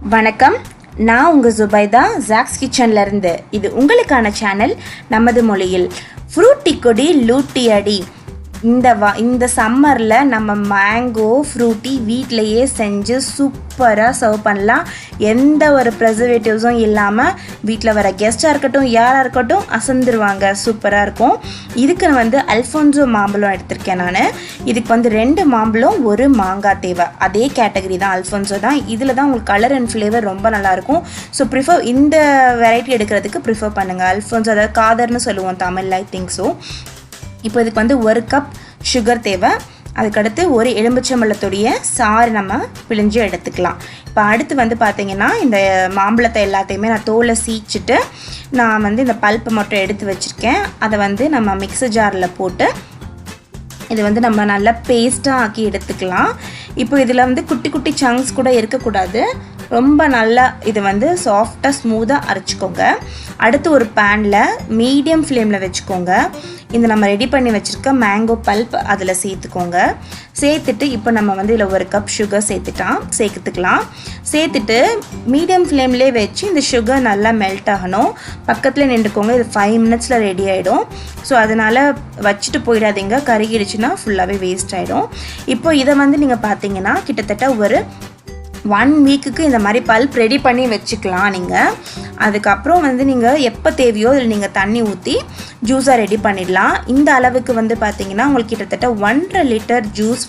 வணக்கம், நான் உங்கள் ஜுபைதா zacs.kitchen.recipes. இது உங்களுக்கான சேனல். நமது மொழியில் ஃப்ரூட்டி கொடி லூட்டி அடி. இந்த சம்மரில் நம்ம மேங்கோ ஃப்ரூட்டி வீட்டிலையே செஞ்சு சூப்பராக சர்வ் பண்ணலாம். எந்த ஒரு ப்ரிசர்வேட்டிவ்ஸும் இல்லாமல் வீட்டில் வர கெஸ்ட்டாக இருக்கட்டும் யாராக இருக்கட்டும் அசந்துருவாங்க. சூப்பராக இருக்கும். இதுக்கு அல்ஃபோன்சோ மாம்பழம் எடுத்திருக்கேன் நான். இதுக்கு 2 மாம்பழம் 1 மாங்காய் தேவை. அதே கேட்டகரி தான், அல்ஃபோன்சோ தான். இதில் தான் உங்களுக்கு கலர் அண்ட் ஃப்ளேவர் ரொம்ப நல்லாயிருக்கும். ஸோ இந்த வெரைட்டி எடுக்கிறதுக்கு ப்ரிஃபர் பண்ணுங்கள். அல்ஃபோன்சோ, அதாவது காதர்னு சொல்லுவோம் தமிழில், ஐ திங்க் ஸோ. இப்போ இதுக்கு 1 கப் சுகர் தேவை. அதுக்கடுத்து 1 எலுமிச்சம்பழத்துடைய சாறு நம்ம பிழிஞ்சு எடுத்துக்கலாம். இப்போ அடுத்து பார்த்தீங்கன்னா இந்த மாம்பழத்தை எல்லாத்தையுமே நான் தோலை சீச்சிட்டு நான் இந்த பல்ப்பை மட்டும் எடுத்து வச்சுருக்கேன். அதை நம்ம மிக்ஸர் ஜாரில் போட்டு இது நம்ம நல்லா பேஸ்ட்டாக ஆக்கி எடுத்துக்கலாம். இப்போ இதில் குட்டி குட்டி சங்க்ஸ் கூட இருக்கக்கூடாது. ரொம்ப நல்லா இது சாஃப்டாக ஸ்மூத்தாக அரைச்சிக்கோங்க. அடுத்து ஒரு பேனில் மீடியம் ஃப்ளேமில் வச்சுக்கோங்க. இந்த நம்ம ரெடி பண்ணி வச்சுருக்க மேங்கோ பல்ப் அதில் சேர்த்துக்கோங்க. சேர்த்துட்டு இப்போ நம்ம இதில் 1 கப் சுகர் சேர்த்துக்கலாம். சேர்த்துட்டு மீடியம் ஃப்ளேம்லேயே வச்சு இந்த சுகர் நல்லா மெல்ட் ஆகணும். பக்கத்தில் நின்றுக்கோங்க. இது 5 மினிட்ஸில் ரெடி ஆகிடும். ஸோ அதனால் வச்சுட்டு போயிடாதீங்க, கருகிடுச்சுன்னா ஃபுல்லாகவே வேஸ்ட் ஆகிடும். இப்போ இதை நீங்கள் பார்த்தீங்கன்னா கிட்டத்தட்ட ஒரு 1 வீக்குக்கு இந்த மாதிரி பல்ப் ரெடி பண்ணி வச்சுக்கலாம் நீங்கள். அதுக்கப்புறம் நீங்கள் எப்போ தேவையோ இதில் நீங்கள் தண்ணி ஊற்றி ஜூஸாக ரெடி பண்ணிடலாம். இந்த அளவுக்கு பார்த்தீங்கன்னா உங்களுக்கு கிட்டத்தட்ட 1.5 லிட்டர் ஜூஸ்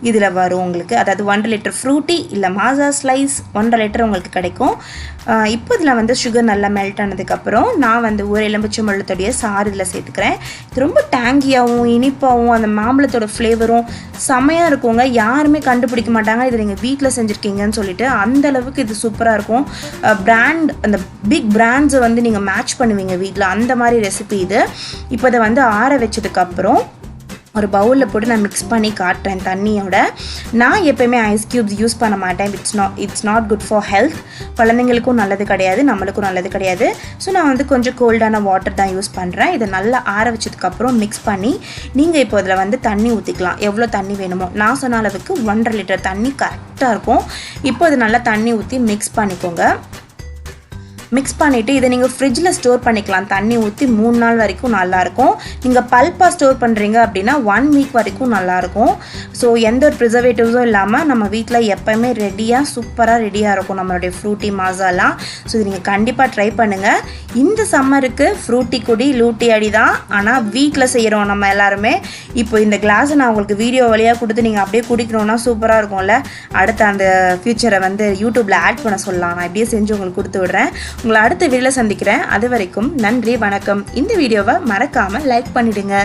இதில் வரும் உங்களுக்கு. அதாவது 1.5 லிட்டர் ஃப்ரூட்டி இல்லை மாசா ஸ்லைஸ் 1.5 லிட்டர் உங்களுக்கு கிடைக்கும். இப்போ இதில் சுகர் நல்லா மெல்ட் ஆனதுக்கப்புறம் நான் 1 எலுமிச்சம்பழத்துடைய சாறு இதில் சேர்த்துக்கிறேன். இது ரொம்ப டேங்கியாகவும் இனிப்பாகவும் அந்த மாம்பழத்தோட ஃப்ளேவரும் செமையாக இருக்குங்க. யாருமே கண்டுபிடிக்க மாட்டாங்க இது நீங்கள் வீட்டில் செஞ்சுருக்கீங்கன்னு சொல்லிட்டு. அந்த அளவுக்கு இது சூப்பராக இருக்கும். அந்த பிக் பிராண்ட்ஸை நீங்கள் மேட்ச் பண்ணுவீங்க வீட்டில், அந்த மாதிரி ரெசிபி இது. இப்போ இதை ஆற வச்சதுக்கப்புறம் ஒரு பவுலில் போட்டு நான் மிக்ஸ் பண்ணி காட்டுறேன் தண்ணியோட. நான் எப்போயுமே ஐஸ் க்யூப்ஸ் யூஸ் பண்ண மாட்டேன். It's not good for health. குழந்தைங்களுக்கும் நல்லது கிடையாது, நம்மளுக்கும் நல்லது கிடையாது. ஸோ நான் கொஞ்சம் கோல்டான வாட்டர் தான் யூஸ் பண்ணுறேன். இதை நல்லா ஆற வச்சதுக்கப்புறம் மிக்ஸ் பண்ணி நீங்கள் இப்போ இதில் தண்ணி ஊற்றிக்கலாம். எவ்வளோ தண்ணி வேணுமோ நான் சொன்ன அளவுக்கு 1.5 லிட்டர் தண்ணி கரெக்டாக இருக்கும். இப்போ இது நல்லா தண்ணி ஊற்றி மிக்ஸ் பண்ணிக்கோங்க. மிக்ஸ் பண்ணிவிட்டு இதை நீங்கள் ஃப்ரிட்ஜில் ஸ்டோர் பண்ணிக்கலாம். தண்ணி ஊற்றி 3 நாள் வரைக்கும் நல்லாயிருக்கும். நீங்கள் பல்ப்பாக ஸ்டோர் பண்ணுறீங்க அப்படின்னா 1 வீக் வரைக்கும் நல்லாயிருக்கும். ஸோ எந்த ஒரு ப்ரிசர்வேட்டிவ்ஸும் இல்லாமல் நம்ம வீட்டில் எப்போயுமே சூப்பராக ரெடியாக இருக்கும் நம்மளுடைய ஃப்ரூட்டி மாசாலாம். ஸோ இது நீங்கள் கண்டிப்பாக ட்ரை பண்ணுங்கள். இந்த சம்மருக்கு ஃப்ரூட்டி கொடி லூட்டி அடி தான், ஆனால் வீட்டில் செய்கிறோம் நம்ம எல்லாருமே. இப்போ இந்த கிளாஸை நான் உங்களுக்கு வீடியோ வழியாக கொடுத்து நீங்கள் அப்படியே குடிக்கணும்னா சூப்பராக இருக்கும்ல. அடுத்த அந்த ஃபியூச்சரை யூடியூப்பில் ஆட் பண்ண சொல்லலாம். நான் இப்படியே செஞ்சு உங்களுக்கு கொடுத்து விடுறேன். உங்களை அடுத்த வீடியோவில் சந்திக்கிறேன். அது வரைக்கும் நன்றி, வணக்கம். இந்த வீடியோவை மறக்காமல் லைக் பண்ணிடுங்க.